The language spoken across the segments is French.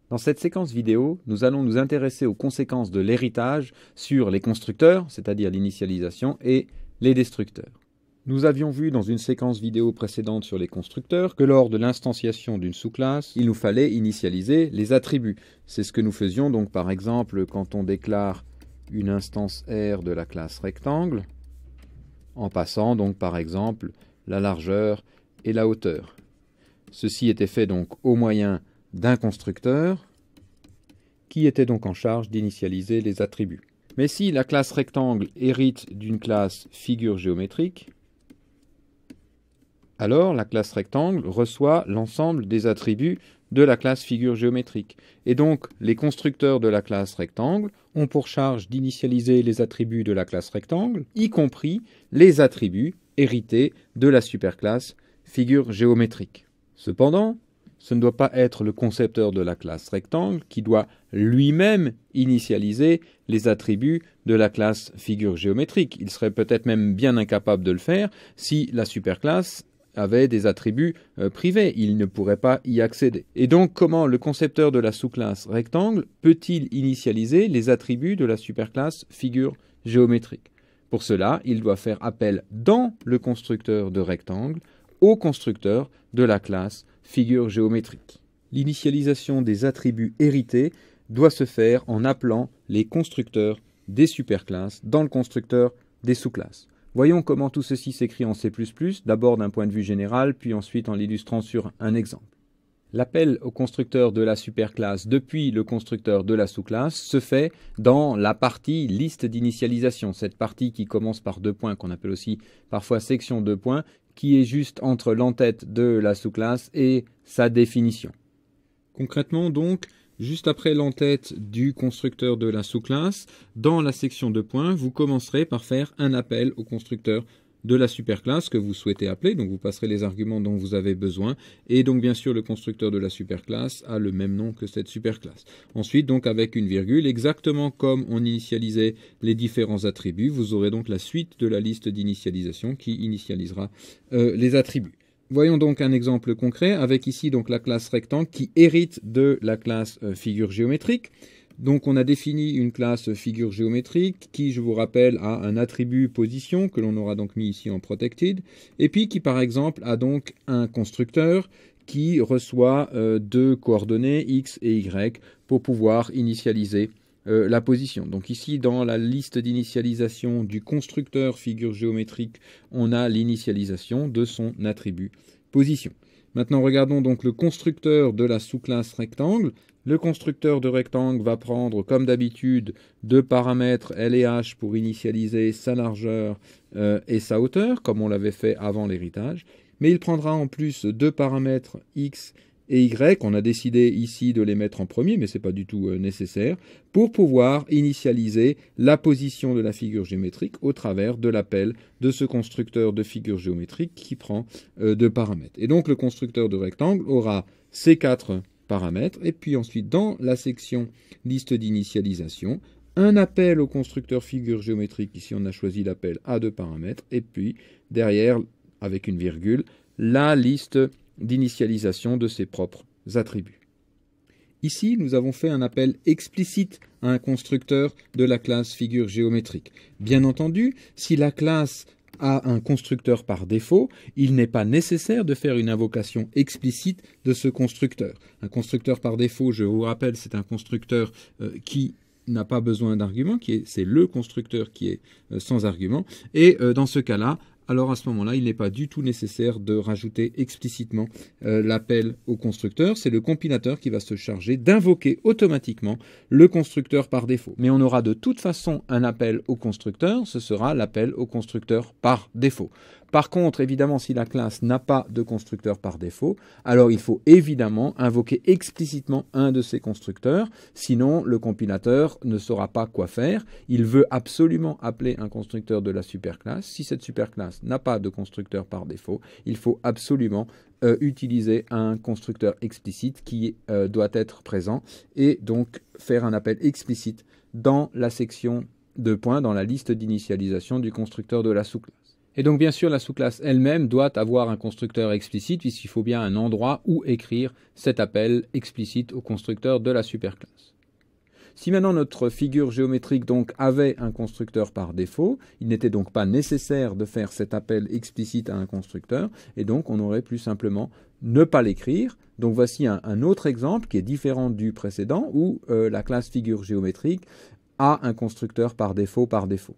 Dans cette séquence vidéo, nous allons nous intéresser aux conséquences de l'héritage sur les constructeurs, c'est-à-dire l'initialisation, et les destructeurs. Nous avions vu dans une séquence vidéo précédente sur les constructeurs que lors de l'instanciation d'une sous-classe, il nous fallait initialiser les attributs. C'est ce que nous faisions donc par exemple quand on déclare une instance R de la classe rectangle, en passant donc par exemple la largeur et la hauteur. Ceci était fait donc au moyen d'un constructeur qui était donc en charge d'initialiser les attributs. Mais si la classe rectangle hérite d'une classe figure géométrique, alors la classe rectangle reçoit l'ensemble des attributs de la classe figure géométrique. Et donc les constructeurs de la classe rectangle ont pour charge d'initialiser les attributs de la classe rectangle, y compris les attributs hérités de la superclasse figure géométrique. Cependant, ce ne doit pas être le concepteur de la classe rectangle qui doit lui-même initialiser les attributs de la classe figure géométrique. Il serait peut-être même bien incapable de le faire si la superclasse avait des attributs privés. Il ne pourrait pas y accéder. Et donc, comment le concepteur de la sous-classe rectangle peut-il initialiser les attributs de la superclasse figure géométrique? Pour cela, il doit faire appel dans le constructeur de rectangle au constructeur de la classe figure géométrique. L'initialisation des attributs hérités doit se faire en appelant les constructeurs des superclasses dans le constructeur des sous-classes. Voyons comment tout ceci s'écrit en C++, d'abord d'un point de vue général, puis ensuite en l'illustrant sur un exemple. L'appel au constructeur de la superclasse depuis le constructeur de la sous-classe se fait dans la partie liste d'initialisation, cette partie qui commence par deux points, qu'on appelle aussi parfois section deux points, qui est juste entre l'entête de la sous-classe et sa définition. Concrètement donc, juste après l'entête du constructeur de la sous-classe, dans la section de points, vous commencerez par faire un appel au constructeur de la superclasse que vous souhaitez appeler. Donc vous passerez les arguments dont vous avez besoin. Et donc bien sûr, le constructeur de la superclasse a le même nom que cette superclasse. Ensuite, donc avec une virgule, exactement comme on initialisait les différents attributs, vous aurez donc la suite de la liste d'initialisation qui initialisera les attributs. Voyons donc un exemple concret avec ici donc la classe rectangle qui hérite de la classe figure géométrique. Donc on a défini une classe figure géométrique qui, je vous rappelle, a un attribut position que l'on aura donc mis ici en protected et puis qui par exemple a donc un constructeur qui reçoit deux coordonnées x et y pour pouvoir initialiser la position. Donc ici, dans la liste d'initialisation du constructeur figure géométrique, on a l'initialisation de son attribut position. Maintenant, regardons donc le constructeur de la sous-classe rectangle. Le constructeur de rectangle va prendre, comme d'habitude, deux paramètres L et H pour initialiser sa largeur et sa hauteur, comme on l'avait fait avant l'héritage. Mais il prendra en plus deux paramètres X et Y, on a décidé ici de les mettre en premier, mais ce n'est pas du tout nécessaire, pour pouvoir initialiser la position de la figure géométrique au travers de l'appel de ce constructeur de figure géométrique qui prend deux paramètres. Et donc le constructeur de rectangle aura ces quatre paramètres, et puis ensuite dans la section liste d'initialisation, un appel au constructeur figure géométrique, ici on a choisi l'appel à deux paramètres, et puis derrière, avec une virgule, la liste d'initialisation de ses propres attributs. Ici, nous avons fait un appel explicite à un constructeur de la classe figure géométrique. Bien entendu, si la classe a un constructeur par défaut, il n'est pas nécessaire de faire une invocation explicite de ce constructeur. Un constructeur par défaut, je vous rappelle, c'est un constructeur qui n'a pas besoin d'argument, c'est le constructeur qui est sans argument. Et dans ce cas-là, alors à ce moment-là, il n'est pas du tout nécessaire de rajouter explicitement l'appel au constructeur. C'est le compilateur qui va se charger d'invoquer automatiquement le constructeur par défaut. Mais on aura de toute façon un appel au constructeur, ce sera l'appel au constructeur par défaut. Par contre, évidemment, si la classe n'a pas de constructeur par défaut, alors il faut évidemment invoquer explicitement un de ces constructeurs, sinon le compilateur ne saura pas quoi faire. Il veut absolument appeler un constructeur de la superclasse. Si cette superclasse n'a pas de constructeur par défaut, il faut absolument utiliser un constructeur explicite qui doit être présent et donc faire un appel explicite dans la section de points, dans la liste d'initialisation du constructeur de la sous-classe. Et donc bien sûr la sous-classe elle-même doit avoir un constructeur explicite puisqu'il faut bien un endroit où écrire cet appel explicite au constructeur de la superclasse. Si maintenant notre figure géométrique donc avait un constructeur par défaut, il n'était donc pas nécessaire de faire cet appel explicite à un constructeur, et donc on aurait plus simplement ne pas l'écrire. Donc voici un autre exemple qui est différent du précédent, où la classe figure géométrique a un constructeur par défaut par défaut.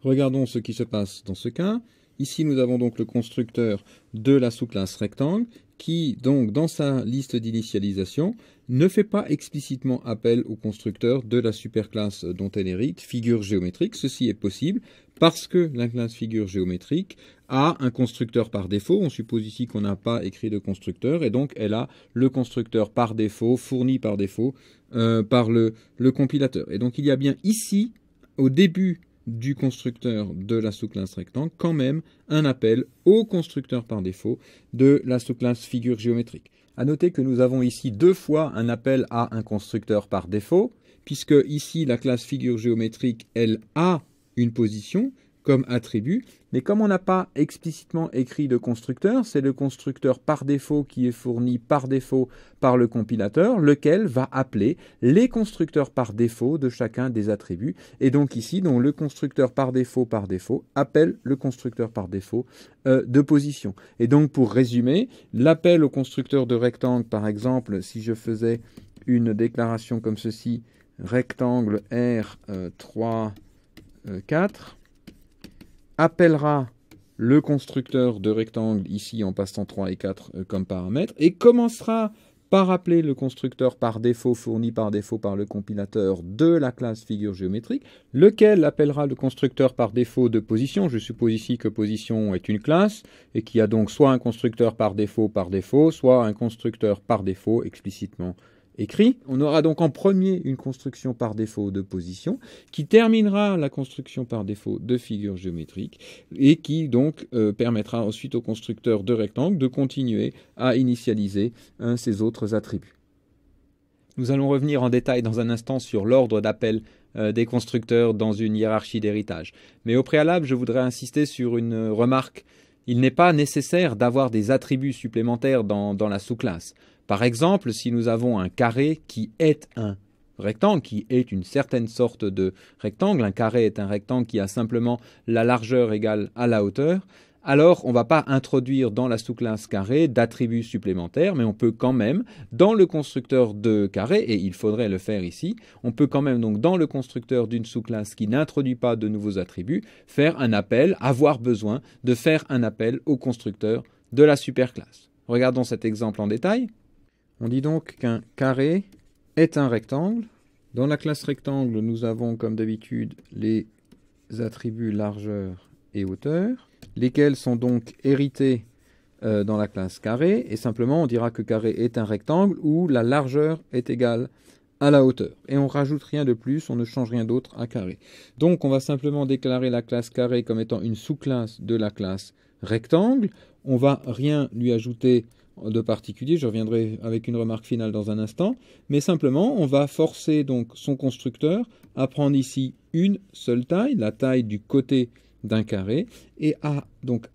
Regardons ce qui se passe dans ce cas. Ici, nous avons donc le constructeur de la sous-classe rectangle qui, donc, dans sa liste d'initialisation, ne fait pas explicitement appel au constructeur de la superclasse dont elle hérite, figure géométrique. Ceci est possible parce que la classe figure géométrique a un constructeur par défaut. On suppose ici qu'on n'a pas écrit de constructeur et donc elle a le constructeur par défaut, fourni par défaut par le compilateur. Et donc il y a bien ici, au début du constructeur de la sous-classe rectangle, quand même un appel au constructeur par défaut de la sous-classe figure géométrique. À noter que nous avons ici deux fois un appel à un constructeur par défaut, puisque ici la classe figure géométrique, elle a une position comme attribut, mais comme on n'a pas explicitement écrit de constructeur, c'est le constructeur par défaut qui est fourni par défaut par le compilateur, lequel va appeler les constructeurs par défaut de chacun des attributs. Et donc ici, donc, le constructeur par défaut appelle le constructeur par défaut de position. Et donc pour résumer, l'appel au constructeur de rectangle, par exemple, si je faisais une déclaration comme ceci, rectangle R3, 4, appellera le constructeur de rectangle ici en passant 3 et 4 comme paramètres et commencera par appeler le constructeur par défaut fourni par défaut par le compilateur de la classe figure géométrique, lequel appellera le constructeur par défaut de position. Je suppose ici que position est une classe et qu'il y a donc soit un constructeur par défaut, soit un constructeur par défaut explicitement écrit. On aura donc en premier une construction par défaut de position qui terminera la construction par défaut de figure géométrique et qui donc permettra ensuite au constructeur de rectangle de continuer à initialiser ses autres attributs. Nous allons revenir en détail dans un instant sur l'ordre d'appel des constructeurs dans une hiérarchie d'héritage. Mais au préalable, je voudrais insister sur une remarque. Il n'est pas nécessaire d'avoir des attributs supplémentaires dans la sous-classe. Par exemple, si nous avons un carré qui est un rectangle, qui est une certaine sorte de rectangle, un carré est un rectangle qui a simplement la largeur égale à la hauteur, alors on ne va pas introduire dans la sous-classe carré d'attributs supplémentaires, mais on peut quand même, dans le constructeur de carré, et il faudrait le faire ici, on peut quand même donc dans le constructeur d'une sous-classe qui n'introduit pas de nouveaux attributs, faire un appel, avoir besoin de faire un appel au constructeur de la superclasse. Regardons cet exemple en détail. On dit donc qu'un carré est un rectangle. Dans la classe rectangle, nous avons comme d'habitude les attributs largeur et hauteur, lesquels sont donc hérités dans la classe carré, et simplement on dira que carré est un rectangle où la largeur est égale à la hauteur. Et on rajoute rien de plus, on ne change rien d'autre à carré. Donc on va simplement déclarer la classe carré comme étant une sous-classe de la classe rectangle. On va rien lui ajouter de particulier, je reviendrai avec une remarque finale dans un instant, mais simplement on va forcer donc son constructeur à prendre ici une seule taille, la taille du côté d'un carré, et à donc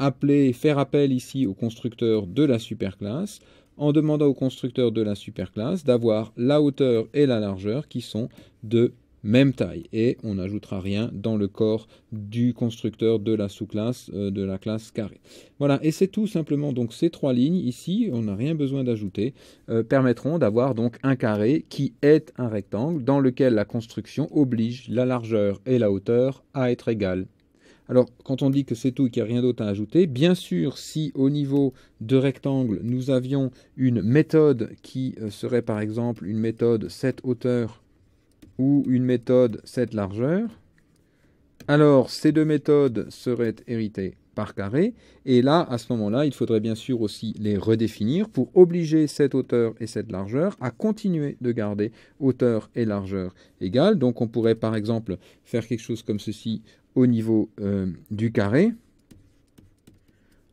faire appel ici au constructeur de la superclasse, en demandant au constructeur de la superclasse d'avoir la hauteur et la largeur qui sont de même taille, et on n'ajoutera rien dans le corps du constructeur de la sous-classe de la classe carré. Voilà, et c'est tout simplement donc ces trois lignes ici, on n'a rien besoin d'ajouter, permettront d'avoir donc un carré qui est un rectangle dans lequel la construction oblige la largeur et la hauteur à être égales. Alors, quand on dit que c'est tout et qu'il n'y a rien d'autre à ajouter, bien sûr, si au niveau de rectangle, nous avions une méthode qui serait par exemple une méthode cette hauteur ou une méthode cette largeur, alors ces deux méthodes seraient héritées par carré, et là, à ce moment-là, il faudrait bien sûr aussi les redéfinir pour obliger cette hauteur et cette largeur à continuer de garder hauteur et largeur égales. Donc on pourrait par exemple faire quelque chose comme ceci au niveau du carré,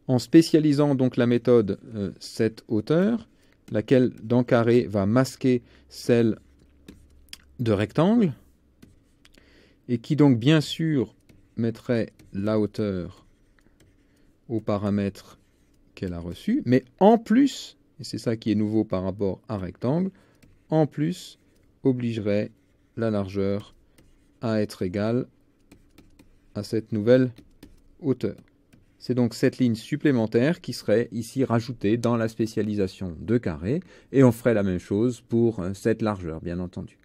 en spécialisant donc la méthode cette hauteur, laquelle dans carré va masquer celle de rectangle, et qui donc bien sûr mettrait la hauteur aux paramètres qu'elle a reçus, mais en plus, et c'est ça qui est nouveau par rapport à rectangle, en plus obligerait la largeur à être égale à cette nouvelle hauteur. C'est donc cette ligne supplémentaire qui serait ici rajoutée dans la spécialisation de carré, et on ferait la même chose pour cette largeur, bien entendu.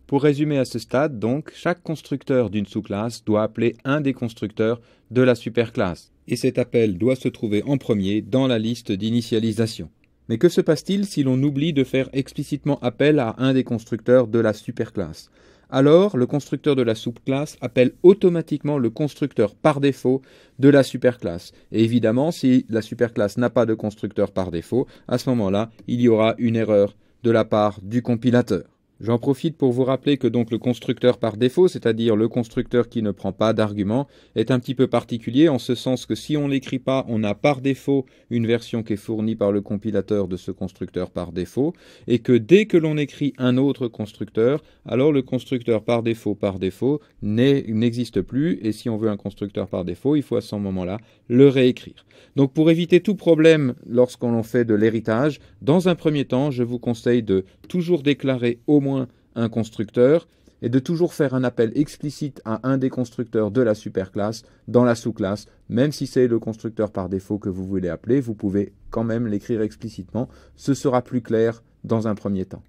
Pour résumer à ce stade, donc, chaque constructeur d'une sous-classe doit appeler un des constructeurs de la superclasse, et cet appel doit se trouver en premier dans la liste d'initialisation. Mais que se passe-t-il si l'on oublie de faire explicitement appel à un des constructeurs de la superclasse ? Alors, le constructeur de la sous-classe appelle automatiquement le constructeur par défaut de la superclasse. Et évidemment, si la superclasse n'a pas de constructeur par défaut, à ce moment-là, il y aura une erreur de la part du compilateur. J'en profite pour vous rappeler que donc le constructeur par défaut, c'est-à-dire le constructeur qui ne prend pas d'argument, est un petit peu particulier en ce sens que si on ne l'écrit pas, on a par défaut une version qui est fournie par le compilateur de ce constructeur par défaut, et que dès que l'on écrit un autre constructeur, alors le constructeur par défaut n'existe plus, et si on veut un constructeur par défaut, il faut à ce moment-là le réécrire. Donc pour éviter tout problème lorsqu'on fait de l'héritage, dans un premier temps, je vous conseille de toujours déclarer au moins un constructeur et de toujours faire un appel explicite à un des constructeurs de la superclasse dans la sous-classe. Même si c'est le constructeur par défaut que vous voulez appeler, vous pouvez quand même l'écrire explicitement. Ce sera plus clair dans un premier temps.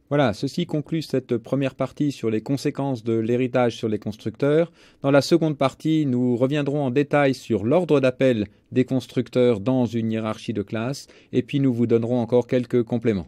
Voilà, ceci conclut cette première partie sur les conséquences de l'héritage sur les constructeurs. Dans la seconde partie, nous reviendrons en détail sur l'ordre d'appel des constructeurs dans une hiérarchie de classes et puis nous vous donnerons encore quelques compléments.